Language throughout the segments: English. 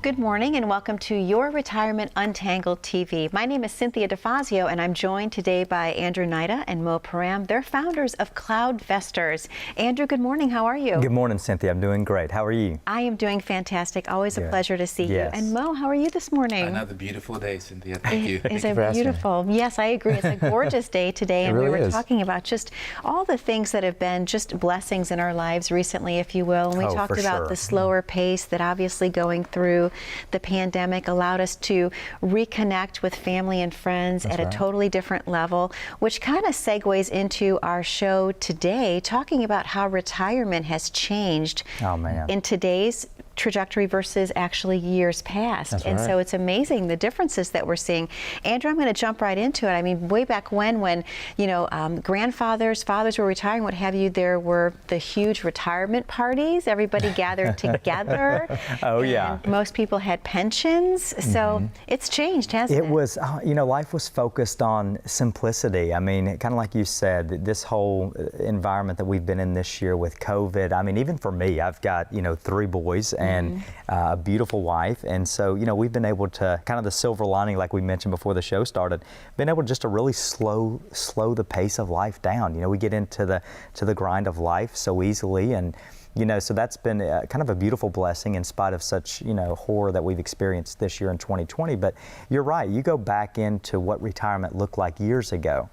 Good morning and welcome to Your Retirement Untangled TV. My name is Cynthia DeFazio and I'm joined today by Andrew Nida and Mo Param. They're founders of CloudVestors. Andrew, good morning. How are you? Good morning, Cynthia. I'm doing great. How are you? I am doing fantastic. Always a pleasure to see you. Yes. And Mo, how are you this morning? Another beautiful day, Cynthia. Thank you. It's a beautiful, yes, I agree. It's a gorgeous day today. And really we were is. talking about just all the things that have been just blessings in our lives recently, if you will. And we talked for about sure. the slower pace that obviously going through the pandemic allowed us to reconnect with family and friends at a totally different level, which kind of segues into our show today, talking about how retirement has changed in today's trajectory versus actually years past. So it's amazing the differences that we're seeing. Andrew, I'm going to jump right into it. I mean, way back when you know, grandfathers, fathers were retiring, what have you, there were the huge retirement parties. Everybody gathered together. Most people had pensions. So it's changed, hasn't it? It was, you know, life was focused on simplicity. I mean, kind of like you said, this whole environment that we've been in this year with COVID. I mean, even for me, I've got, you know, 3 boys and a beautiful wife. And so, you know, we've been able to, kind of the silver lining, like we mentioned before the show started, been able just to really slow the pace of life down. You know, we get into the grind of life so easily, and you know, so that's been kind of a beautiful blessing in spite of such, you know, horror that we've experienced this year in 2020. But you're right, you go back into what retirement looked like years ago.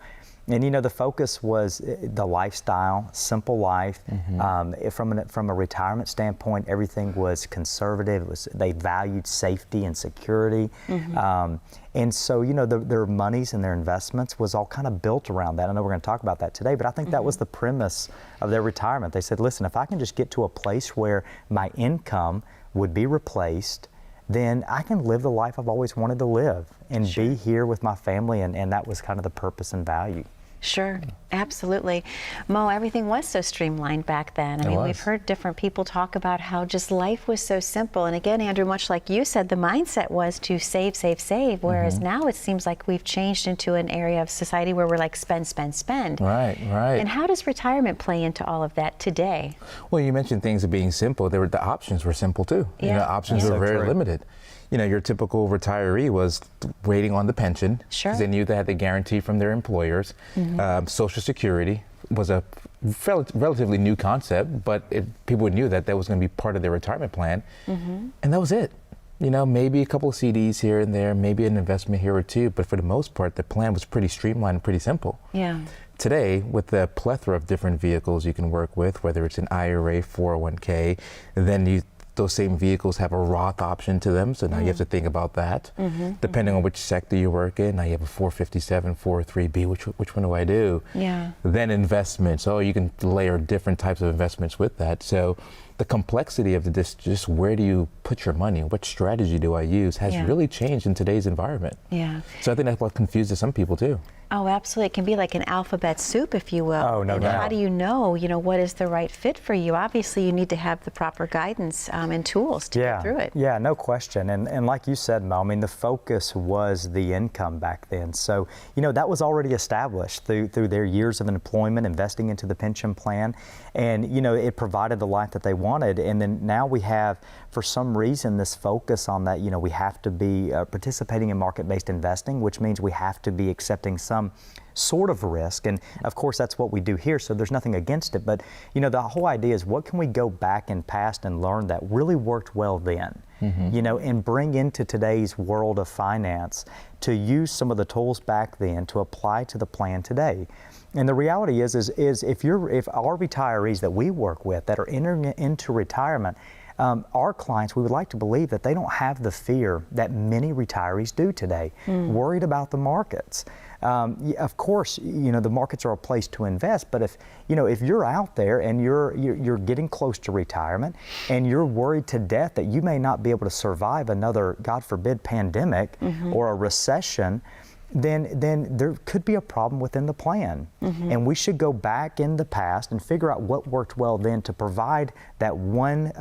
And you know, the focus was the lifestyle, simple life. From a retirement standpoint, everything was conservative. They valued safety and security. And so, you know, their monies and their investments was all kind of built around that. I know we're going to talk about that today, but I think that was the premise of their retirement. They said, listen, if I can just get to a place where my income would be replaced, then I can live the life I've always wanted to live and be here with my family, and that was kind of the purpose and value. Sure, absolutely. Mo, everything was so streamlined back then. I mean, we've heard different people talk about how just life was so simple. And again, Andrew, much like you said, the mindset was to save, save, save. Whereas now it seems like we've changed into an area of society where we're like spend, spend, spend. Right. And how does retirement play into all of that today? Well, you mentioned things are being simple. The options were simple too. You know, options were very limited. You know, your typical retiree was waiting on the pension. Because they knew they had the guarantee from their employers. Social Security was a relatively new concept, but people knew that was going to be part of their retirement plan. And that was it. You know, maybe a couple of CDs here and there, maybe an investment here or two, but for the most part, the plan was pretty streamlined and pretty simple. Today, with the plethora of different vehicles you can work with, whether it's an IRA, 401k, then those same vehicles have a Roth option to them, so now you have to think about that. Depending on which sector you work in, now you have a 457, 403B, which one do I do? Then investments, you can layer different types of investments with that. So the complexity of this, just where do you put your money, what strategy do I use, has really changed in today's environment. So I think that's what confuses some people too. Oh, absolutely. It can be like an alphabet soup, if you will. Oh, no doubt. How do you know, what is the right fit for you? Obviously, you need to have the proper guidance and tools to get through it. Yeah, no question. And like you said, Mo, I mean, the focus was the income back then. So, you know, that was already established through their years of employment, investing into the pension plan. And, you know, it provided the life that they wanted. And then now we have, for some reason, this focus on that, you know, we have to be participating in market-based investing, which means we have to be accepting some sort of risk. And of course, that's what we do here, so there's nothing against it. But, you know, the whole idea is what can we go back in past and learn that really worked well then, you know, and bring into today's world of finance to use some of the tools back then to apply to the plan today. And the reality is if our retirees that we work with that are entering into retirement, our clients, we would like to believe that they don't have the fear that many retirees do today, worried about the markets. Of course, you know, the markets are a place to invest, but if you're out there and you're getting close to retirement and you're worried to death that you may not be able to survive another, God forbid, pandemic or a recession, then there could be a problem within the plan. And we should go back in the past and figure out what worked well then to provide that one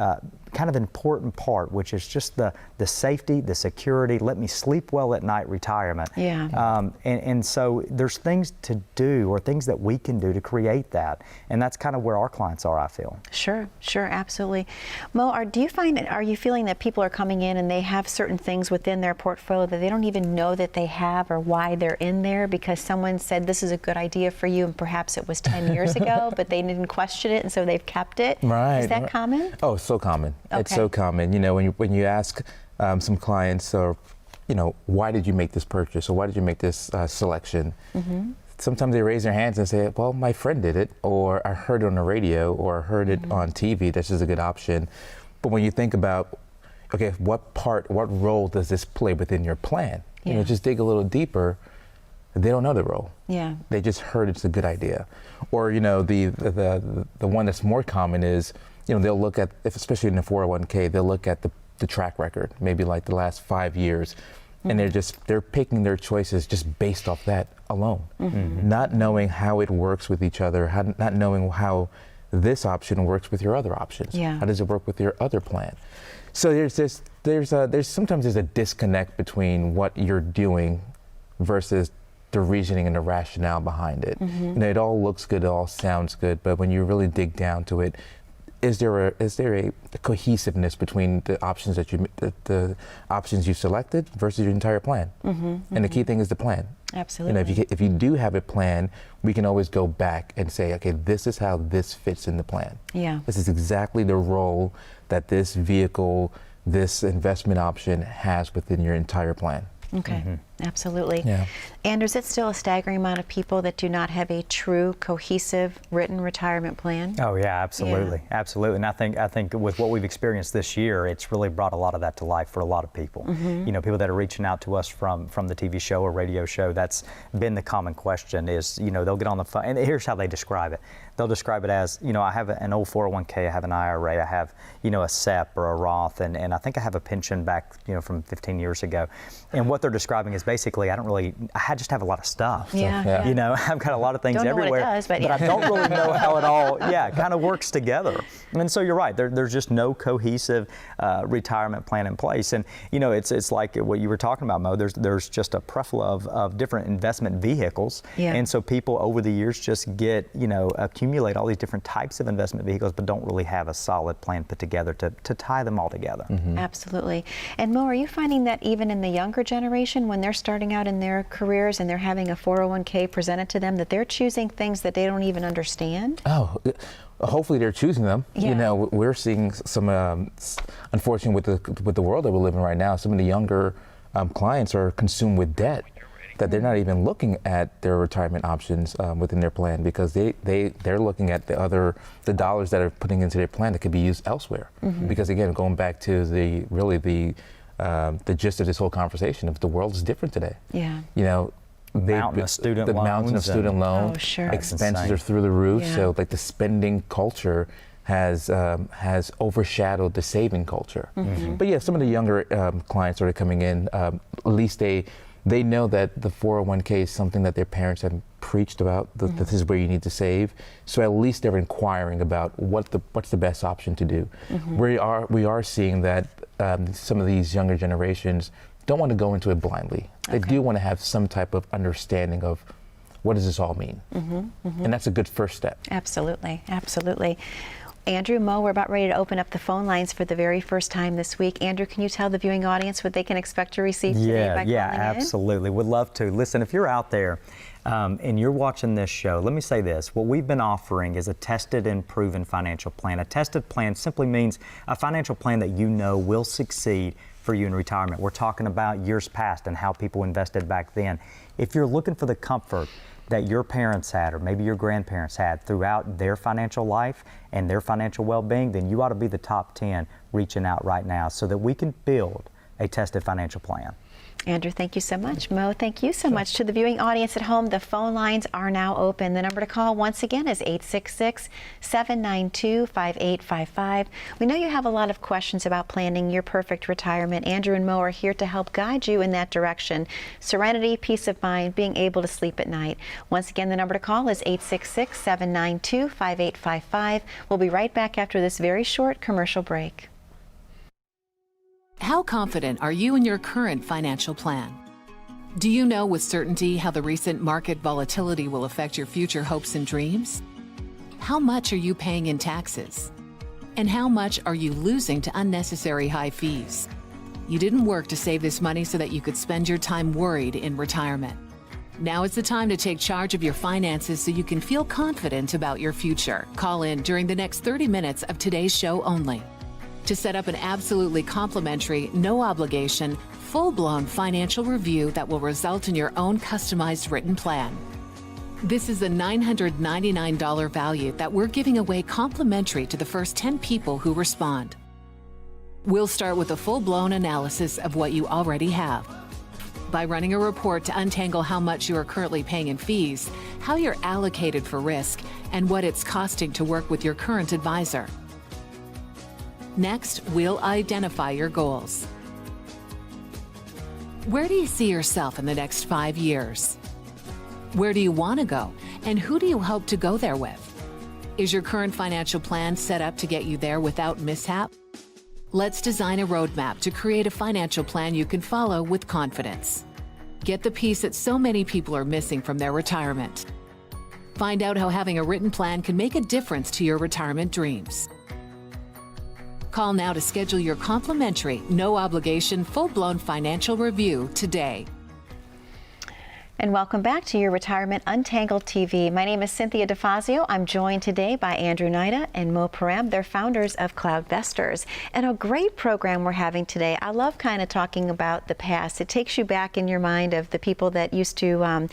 kind of important part, which is just the safety, the security, let me sleep well at night retirement. Yeah. And so there's things to do or things that we can do to create that. And that's kind of where our clients are, I feel. Sure, absolutely. Mo, are you feeling that people are coming in and they have certain things within their portfolio that they don't even know that they have or why they're in there because someone said this is a good idea for you and perhaps it was 10 years ago, but they didn't question it and so they've kept it? Right. Is that common? Oh, so common. Okay. It's so common. You know, when you ask some clients, or you know, why did you make this purchase, or why did you make this selection? Sometimes they raise their hands and say, well, my friend did it, or I heard it on the radio, or I heard it on TV. This is a good option. But when you think about, okay, what role does this play within your plan? Yeah. You know, just dig a little deeper. They don't know the role. Yeah. They just heard it's a good idea. Or, you know, the one that's more common is, you know, they'll look at, especially in the 401k, they'll look at the track record, maybe like the last 5 years, and they're picking their choices just based off that alone, not knowing how it works with each other, not knowing how this option works with your other options. Yeah. How does it work with your other plan? So there's sometimes a disconnect between what you're doing versus the reasoning and the rationale behind it. You know, it all looks good, it all sounds good, but when you really dig down to it, is there a cohesiveness between the options that the options you selected versus your entire plan? And the key thing is the plan. Absolutely. You know, if you do have a plan, we can always go back and say, okay, this is how this fits in the plan. Yeah. This is exactly the role that this vehicle, this investment option has within your entire plan. Okay, absolutely. Yeah. And is it still a staggering amount of people that do not have a true, cohesive, written retirement plan? Oh yeah, absolutely, absolutely. And I think with what we've experienced this year, it's really brought a lot of that to life for a lot of people. You know, people that are reaching out to us from the TV show or radio show. That's been the common question. Is, you know, they'll get on the phone, and here's how they describe it. They'll describe it as, you know, I have an old 401k, I have an IRA, I have, you know, a SEP or a Roth, and I think I have a pension back, you know, from 15 years ago. And what they're describing is basically, I just have a lot of stuff. Yeah. You know, I've got a lot of things Don't know everywhere, what it does, but I don't really know how it all, kind of works together. And so you're right, there's just no cohesive retirement plan in place. And, you know, it's like what you were talking about, Mo, there's just a plethora of different investment vehicles. Yeah. And so people over the years just get, you know, accumulate all these different types of investment vehicles, but don't really have a solid plan put together to tie them all together. Absolutely. And Mo, are you finding that even in the younger generation, when they're starting out in their careers and they're having a 401k presented to them, that they're choosing things that they don't even understand? Oh, hopefully they're choosing them. Yeah. You know, we're seeing some, unfortunately, with the world that we live in right now, some of the younger clients are consumed with debt, that they're not even looking at their retirement options within their plan, because they're looking at the dollars that are putting into their plan that could be used elsewhere. Because again, going back to the gist of this whole conversation, if the world is different today. Yeah. You know, Mountain of student loans. Oh, sure. Expenses are through the roof. Yeah. So like the spending culture has overshadowed the saving culture. But yeah, some of the younger clients that are coming in, at least they know that the 401k is something that their parents have preached about, that this is where you need to save. So at least they're inquiring about what's the best option to do. We are seeing that some of these younger generations don't want to go into it blindly. They do want to have some type of understanding of what does this all mean. And that's a good first step. Absolutely, absolutely. Andrew, Mo, we're about ready to open up the phone lines for the very first time this week. Andrew, can you tell the viewing audience what they can expect to receive today by calling in? Absolutely. Would love to. Listen, if you're out there and you're watching this show, let me say this. What we've been offering is a tested and proven financial plan. A tested plan simply means a financial plan that you know will succeed for you in retirement. We're talking about years past and how people invested back then. If you're looking for the comfort that your parents had or maybe your grandparents had throughout their financial life and their financial well-being, then you ought to be the top 10 reaching out right now so that we can build a tested financial plan. Andrew, thank you so much. Mo, thank you so much. To the viewing audience at home, the phone lines are now open. The number to call once again is 866-792-5855. We know you have a lot of questions about planning your perfect retirement. Andrew and Mo are here to help guide you in that direction. Serenity, peace of mind, being able to sleep at night. Once again, the number to call is 866-792-5855. We'll be right back after this very short commercial break. How confident are you in your current financial plan? Do you know with certainty how the recent market volatility will affect your future hopes and dreams? How much are you paying in taxes? And how much are you losing to unnecessary high fees? You didn't work to save this money so that you could spend your time worried in retirement. Now is the time to take charge of your finances so you can feel confident about your future. Call in during the next 30 minutes of today's show only to set up an absolutely complimentary, no obligation, full-blown financial review that will result in your own customized written plan. This is a $999 value that we're giving away complimentary to the first 10 people who respond. We'll start with a full-blown analysis of what you already have by running a report to untangle how much you are currently paying in fees, how you're allocated for risk, and what it's costing to work with your current advisor. Next, we'll identify your goals. Where do you see yourself in the next 5 years? Where do you want to go, and who do you hope to go there with? Is your current financial plan set up to get you there without mishap? Let's design a roadmap to create a financial plan you can follow with confidence. Get the piece that so many people are missing from their retirement. Find out how having a written plan can make a difference to your retirement dreams. Call now to schedule your complimentary, no obligation, full-blown financial review today. And welcome back to your Retirement Untangled TV. My name is Cynthia DeFazio. I'm joined today by Andrew Naida and Mo Param. They're founders of CloudVestors. And a great program we're having today. I love kind of talking about the past. It takes you back in your mind of the people that used to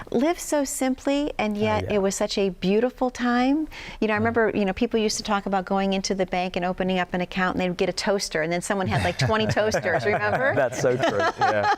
live so simply, and yet it was such a beautiful time. You know, I remember, people used to talk about going into the bank and opening up an account, and they would get a toaster, and then someone had like 20 toasters, remember? That's so true, yeah.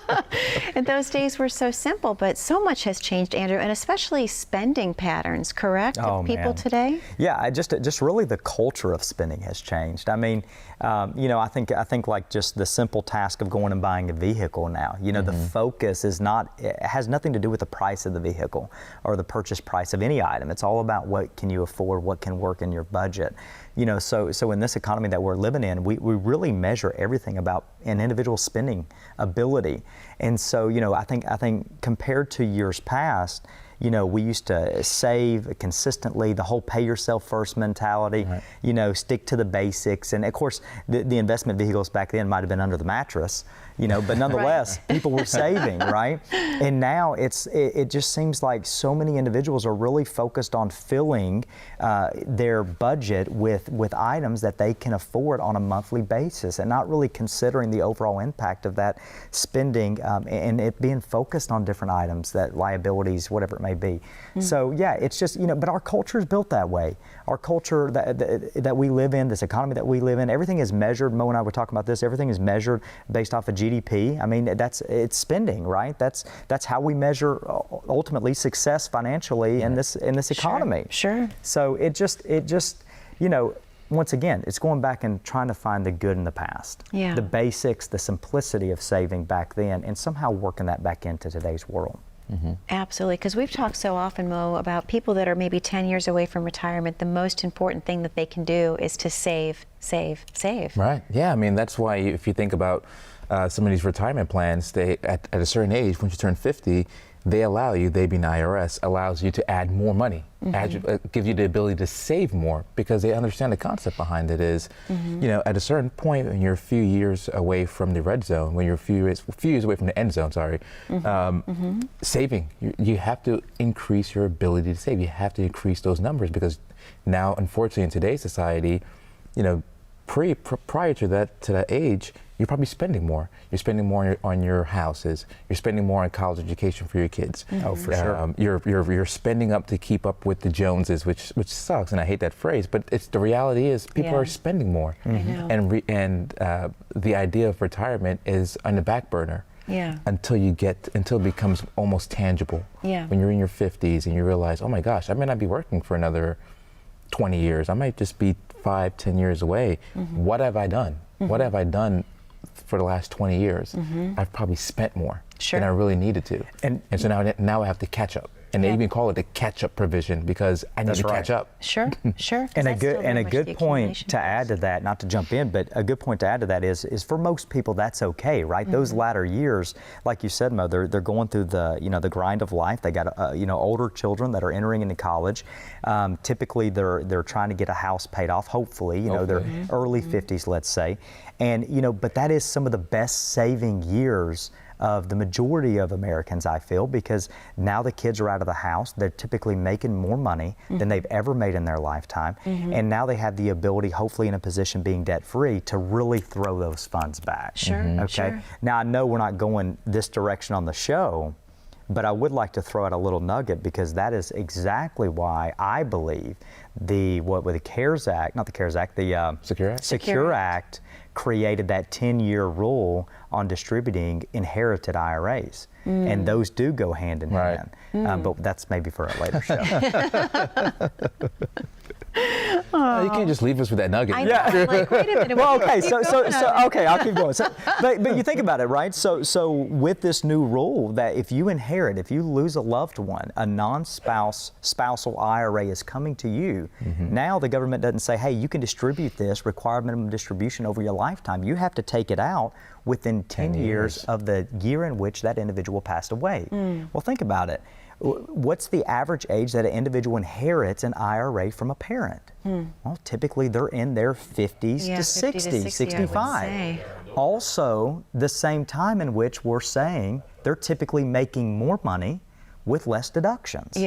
And those days were so simple, but so much has changed, Andrew, and especially spending patterns, correct, of people today? Yeah, just really the culture of spending has changed. I mean, I think like just the simple task of going and buying a vehicle now, the focus is not, it has nothing to do with the price of the vehicle or the purchase price of any item. It's all about what can you afford, what can work in your budget. So in this economy that we're living in, we really measure everything about an individual's spending ability. And so, I think compared to years past, we used to save consistently, the whole pay yourself first mentality, stick to the basics. And of course, the investment vehicles back then might have been under the mattress, but nonetheless, people were saving, right? And now it just seems like so many individuals are really focused on filling their budget with items that they can afford on a monthly basis, and not really considering the overall impact of that spending and it being focused on different items, that liabilities, whatever it may be. So yeah, it's just, but our culture is built that way. Our culture that we live in, this economy that we live in, everything is measured. Mo and I were talking about this. Everything is measured based off of GDP. I mean, it's spending, right? That's how we measure ultimately success financially in this economy. Sure. So it just once again, it's going back and trying to find the good in the past. Yeah. The basics, the simplicity of saving back then, and somehow working that back into today's world. Mm-hmm. Absolutely, because we've talked so often, Mo, about people that are maybe 10 years away from retirement. The most important thing that they can do is to save. Right. Yeah. I mean, that's why if you think about some of these retirement plans, they at a certain age, once you turn 50, they allow you, they being IRS, allows you to add more money, give you the ability to save more, because they understand the concept behind it is, at a certain point when you're a few years away from the red zone, when you're a few years away from the end zone, saving, you have to increase your ability to save. You have to increase those numbers, because now, unfortunately, in today's society, prior to that age, you're probably spending more. You're spending more on your houses. You're spending more on college education for your kids. Oh, for sure. You're spending up to keep up with the Joneses, which sucks, and I hate that phrase, but the reality is people are spending more. And the idea of retirement is on the back burner. until it becomes almost tangible. Yeah. When you're in your 50s and you realize, oh my gosh, I may not be working for another 20 years. I might just be 5-10 years away. What have I done? What have I done for the last 20 years? I've probably spent more than I really needed to. And so now I have to catch up. And they even call it the catch-up provision because I need to catch up. Sure. And a good point to add to that, not to jump in, but a good point to add to that is for most people that's okay, right? Those latter years, like you said, Mo, they're going through the grind of life. They got older children that are entering into college. Typically, they're trying to get a house paid off. Hopefully, they're early 50s, let's say, and but that is some of the best saving years of the majority of Americans, I feel, because now the kids are out of the house. They're typically making more money than they've ever made in their lifetime. And now they have the ability, hopefully in a position being debt-free, to really throw those funds back. Okay. Now, I know we're not going this direction on the show, but I would like to throw out a little nugget because that is exactly why I believe the CARES Act, not the CARES Act, the Secure Act created that 10-year rule on distributing inherited IRAs. And those do go hand in hand. But that's maybe for a later show. You can't just leave us with that nugget. I know. I'm like, wait a minute. Well, okay, okay, I'll keep going. But you think about it, right? So with this new rule that if you lose a loved one, a spousal IRA is coming to you. Now the government doesn't say, hey, you can distribute this, require minimum distribution over your lifetime. You have to take it out within 10 years of the year in which that individual passed away. Well, think about it. What's the average age that an individual inherits an IRA from a parent? Well, typically they're in their 50s to 60, 65. Also, the same time in which we're saying they're typically making more money with less deductions.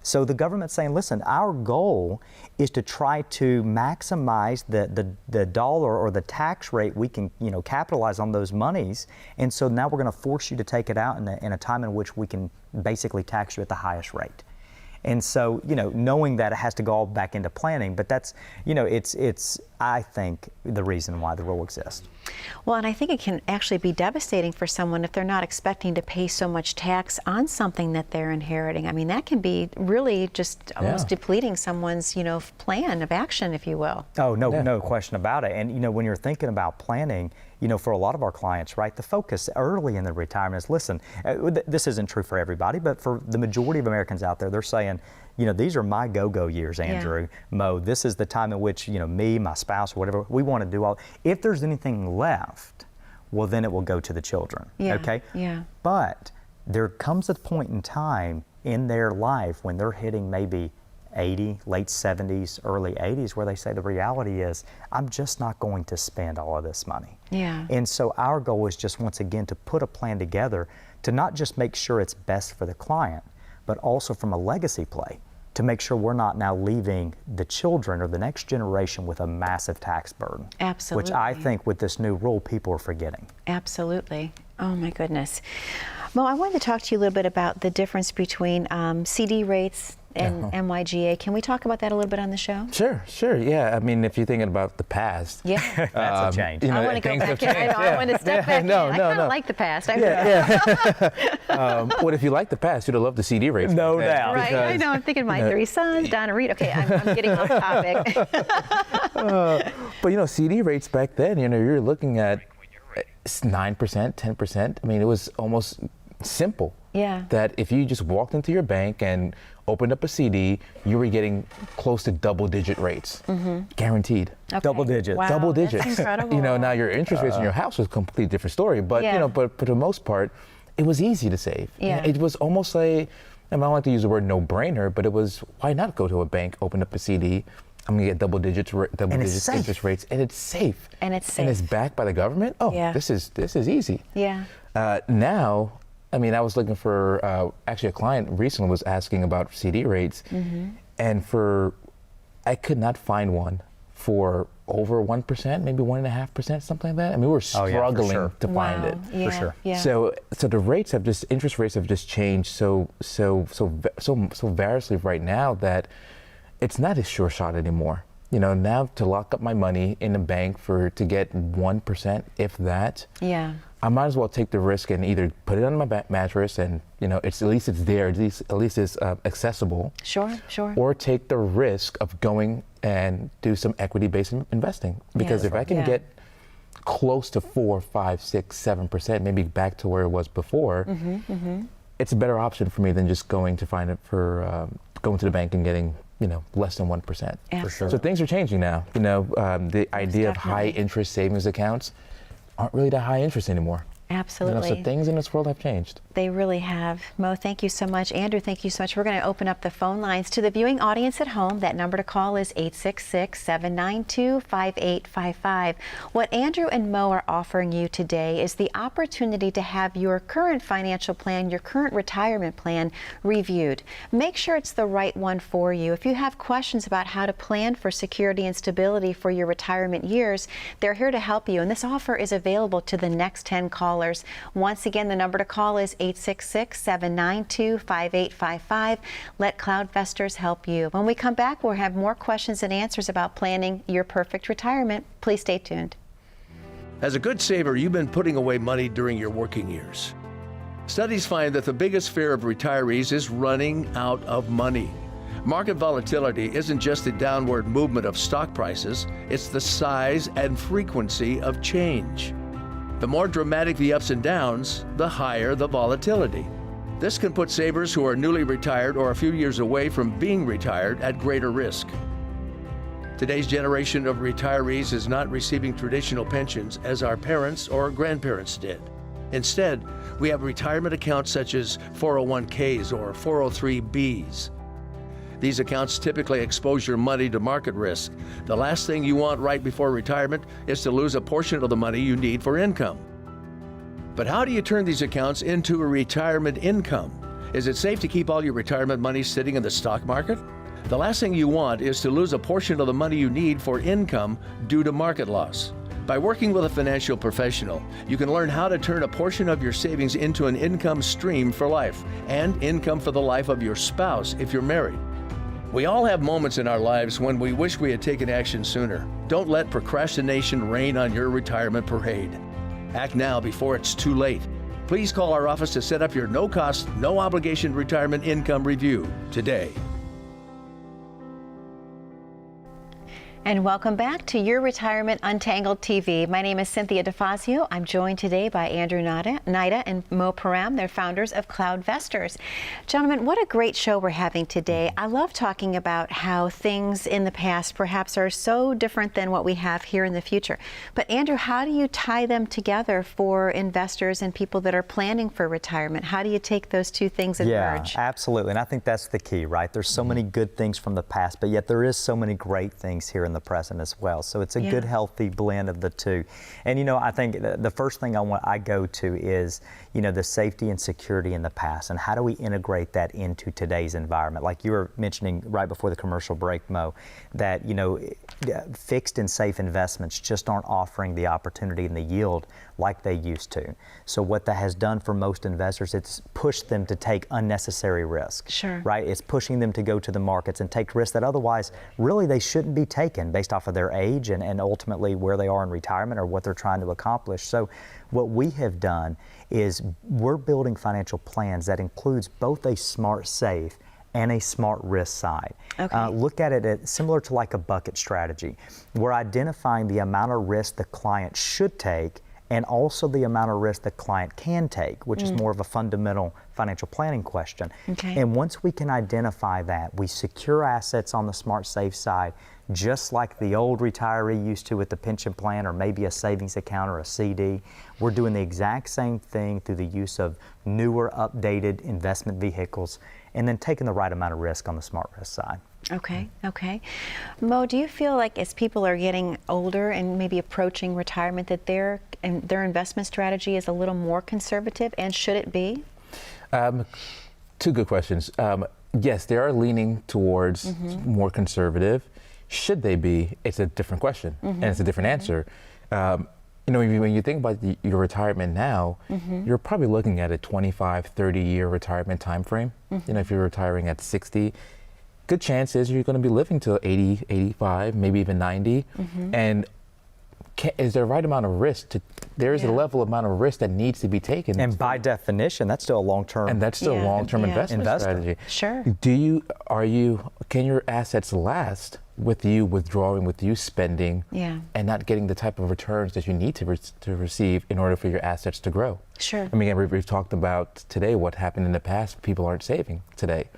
So the government's saying, listen, our goal is to try to maximize the dollar or the tax rate we can capitalize on those monies. And so now we're going to force you to take it out in a time in which we can basically tax you at the highest rate. And so, knowing that it has to go all back into planning, but that's, it's I think, the reason why the rule exists. Well, and I think it can actually be devastating for someone if they're not expecting to pay so much tax on something that they're inheriting. I mean, that can be really just almost depleting someone's, plan of action, if you will. Oh, no question about it. And, when you're thinking about planning, for a lot of our clients, right, the focus early in the retirement is, listen, this isn't true for everybody, but for the majority of Americans out there, they're saying, these are my go-go years, Andrew, Mo. This is the time in which, me, my spouse, or whatever, we want to do all. If there's anything left, well, then it will go to the children, okay? But there comes a point in time in their life when they're hitting maybe 80, late 70s, early 80s, where they say the reality is, I'm just not going to spend all of this money. And so our goal is just, once again, to put a plan together to not just make sure it's best for the client, but also from a legacy play, to make sure we're not now leaving the children or the next generation with a massive tax burden. Absolutely. Which I think with this new rule, people are forgetting. Absolutely. Oh my goodness. Mo, I wanted to talk to you a little bit about the difference between CD rates and MYGA. Can we talk about that a little bit on the show? Sure. Yeah. I mean, if you're thinking about the past. That's a change. I want to go back in. I want to step back in. I kind of like the past. Well, if you like the past, you'd have loved the CD rates. No doubt. Right. I know. I'm thinking my three sons, Donna Reed. Okay, I'm getting off topic. But CD rates back then, you're looking at 9%, 10%. I mean, it was almost simple. That if you just walked into your bank and opened up a CD, you were getting close to double-digit rates, guaranteed. Okay. Double digits. Wow, double digits. That's incredible. Now your interest rates in your house was a completely different story, but but for the most part, it was easy to save. It was almost like, I don't like to use the word no-brainer, but it was, why not go to a bank, open up a CD? I'm gonna get double digits interest rates, and it's safe. And it's backed by the government. Oh, this is easy. Now, I mean, I was looking for, actually a client recently was asking about CD rates, and I could not find one for over 1%, maybe 1.5%, something like that. I mean, we were struggling to find it. For sure. So the interest rates have just changed so variously right now that it's not a sure shot anymore. Now to lock up my money in a bank to get 1%, if that. I might as well take the risk and either put it on my mattress and, it's at least it's there, at least it's accessible. Sure. Or take the risk of going and do some equity-based investing. Because if I can get close to 4, 5, 6, 7%, maybe back to where it was before, it's a better option for me than just going to going to the bank and getting less than 1%. For sure. So things are changing now. The idea of high interest savings accounts aren't really that high interest anymore. Absolutely. So things in this world have changed. They really have. Mo, thank you so much. Andrew, thank you so much. We're going to open up the phone lines to the viewing audience at home. That number to call is 866-792-5855. What Andrew and Mo are offering you today is the opportunity to have your current financial plan, your current retirement plan reviewed. Make sure it's the right one for you. If you have questions about how to plan for security and stability for your retirement years, they're here to help you. And this offer is available to the next 10 callers. Once again, the number to call is 866-792-5855. Let CloudVestors help you. When we come back, we'll have more questions and answers about planning your perfect retirement. Please stay tuned. As a good saver, you've been putting away money during your working years. Studies find that the biggest fear of retirees is running out of money. Market volatility isn't just the downward movement of stock prices, it's the size and frequency of change. The more dramatic the ups and downs, the higher the volatility. This can put savers who are newly retired or a few years away from being retired at greater risk. Today's generation of retirees is not receiving traditional pensions as our parents or grandparents did. Instead, we have retirement accounts such as 401ks or 403bs. These accounts typically expose your money to market risk. The last thing you want right before retirement is to lose a portion of the money you need for income. But how do you turn these accounts into a retirement income? Is it safe to keep all your retirement money sitting in the stock market? The last thing you want is to lose a portion of the money you need for income due to market loss. By working with a financial professional, you can learn how to turn a portion of your savings into an income stream for life and income for the life of your spouse if you're married. We all have moments in our lives when we wish we had taken action sooner. Don't let procrastination reign on your retirement parade. Act now before it's too late. Please call our office to set up your no-cost, no-obligation retirement income review today. And welcome back to Your Retirement Untangled TV. My name is Cynthia DeFazio. I'm joined today by Andrew Naida and Mo Param. They're founders of CloudVestors. Gentlemen, what a great show we're having today. I love talking about how things in the past perhaps are so different than what we have here in the future. But Andrew, how do you tie them together for investors and people that are planning for retirement? How do you take those two things and merge? Yeah, absolutely. And I think that's the key, right? There's so many good things from the past, but yet there is so many great things here in the present as well. So it's a good, healthy blend of the two. And I think the first thing I go to is, the safety and security in the past, and how do we integrate that into today's environment? Like you were mentioning right before the commercial break, Mo, that fixed and safe investments just aren't offering the opportunity and the yield like they used to. So what that has done for most investors, it's pushed them to take unnecessary risk. Sure. Right? It's pushing them to go to the markets and take risks that otherwise really they shouldn't be taken based off of their age and ultimately where they are in retirement or what they're trying to accomplish. So what we have done is we're building financial plans that includes both a smart safe and a smart risk side. Okay. Look at it similar to like a bucket strategy. We're identifying the amount of risk the client should take and also the amount of risk the client can take, which is more of a fundamental financial planning question. Okay. And once we can identify that, we secure assets on the smart safe side, just like the old retiree used to with the pension plan or maybe a savings account or a CD. We're doing the exact same thing through the use of newer, updated investment vehicles and then taking the right amount of risk on the smart risk side. Okay, okay. Mo, do you feel like as people are getting older and maybe approaching retirement that their investment strategy is a little more conservative, and should it be? Two good questions. Yes, they are leaning towards more conservative. Should they be? It's a different question, and it's a different answer. When you think about your retirement now, you're probably looking at a 25, 30-year retirement time frame. If you're retiring at 60, good chance is you're going to be living till 80, 85, maybe even 90. And is there a right amount of risk to? There is a level amount of risk that needs to be taken. And by definition, that's still a long-term. And that's still a long-term investment strategy. Sure. Can your assets last with you withdrawing, with you spending, and not getting the type of returns that you need to receive in order for your assets to grow? Sure. I mean, we've talked about today what happened in the past. People aren't saving today.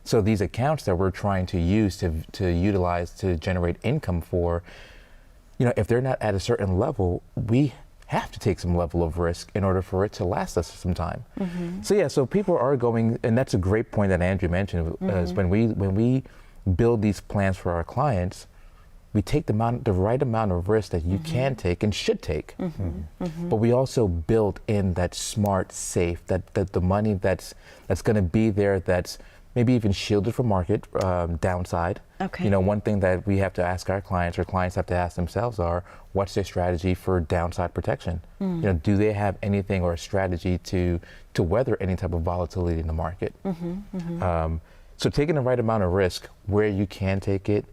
So these accounts that we're trying to use to utilize to generate income for, if they're not at a certain level, we have to take some level of risk in order for it to last us some time. So people are going, and that's a great point that Andrew mentioned, is when we build these plans for our clients, we take the right amount of risk that you can take and should take. But we also build in that smart, safe, that the money that's going to be there, that's maybe even shielded from market downside. Okay. One thing that we have to ask our clients, or clients have to ask themselves, are what's their strategy for downside protection? Do they have anything or a strategy to weather any type of volatility in the market? So taking the right amount of risk where you can take it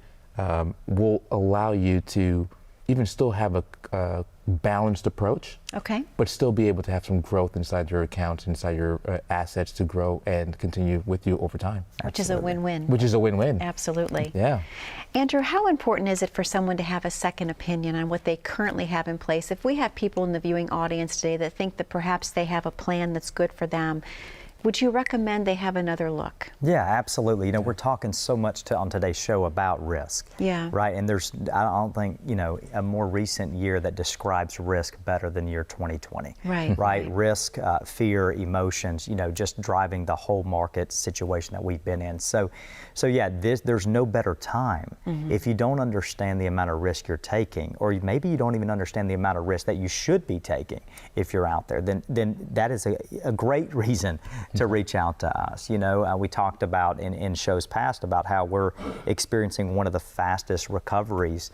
will allow you to even still have a balanced approach, but still be able to have some growth inside your accounts, inside your assets to grow and continue with you over time. Which is a win-win. Which is a win-win. Absolutely. Yeah. Andrew, how important is it for someone to have a second opinion on what they currently have in place? If we have people in the viewing audience today that think that perhaps they have a plan that's good for them, would you recommend they have another look? Yeah, absolutely. We're talking so much on today's show about risk. Yeah. Right. And I don't think, a more recent year that describes risk better than year 2020. Right. Right. Risk, fear, emotions, just driving the whole market situation that we've been in. So yeah, there's no better time. If you don't understand the amount of risk you're taking, or maybe you don't even understand the amount of risk that you should be taking if you're out there, then that is a great reason to reach out to us. We talked about in shows past about how we're experiencing one of the fastest recoveries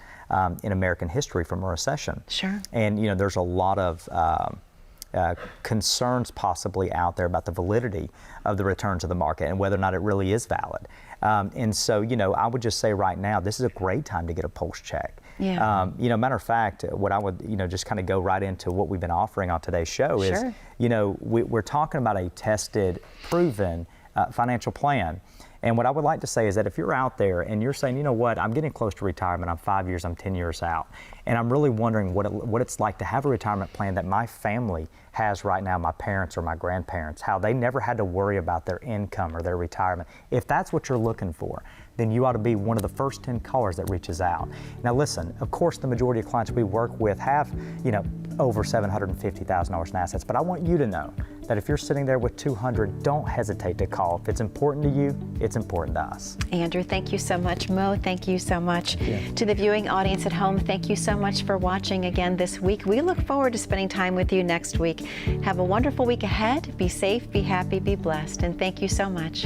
in American history from a recession. Sure. And there's a lot of concerns possibly out there about the validity of the return to the market and whether or not it really is valid. And so, I would just say right now, this is a great time to get a pulse check. Yeah. Matter of fact, what I would, just kind of go right into what we've been offering on today's show is, we're talking about a tested, proven financial plan. And what I would like to say is that if you're out there and you're saying, you know what, I'm getting close to retirement, I'm 5 years, I'm 10 years out, and I'm really wondering what it's like to have a retirement plan that my family has right now, my parents or my grandparents, how they never had to worry about their income or their retirement. If that's what you're looking for, then you ought to be one of the first 10 callers that reaches out. Now listen, of course the majority of clients we work with have, over $750,000 in assets, but I want you to know that if you're sitting there with 200, don't hesitate to call. If it's important to you, it's important to us. Andrew, thank you so much. Mo, thank you so much. To the viewing audience at home, thank you so much for watching again this week. We look forward to spending time with you next week. Have a wonderful week ahead. Be safe, be happy, be blessed, and thank you so much.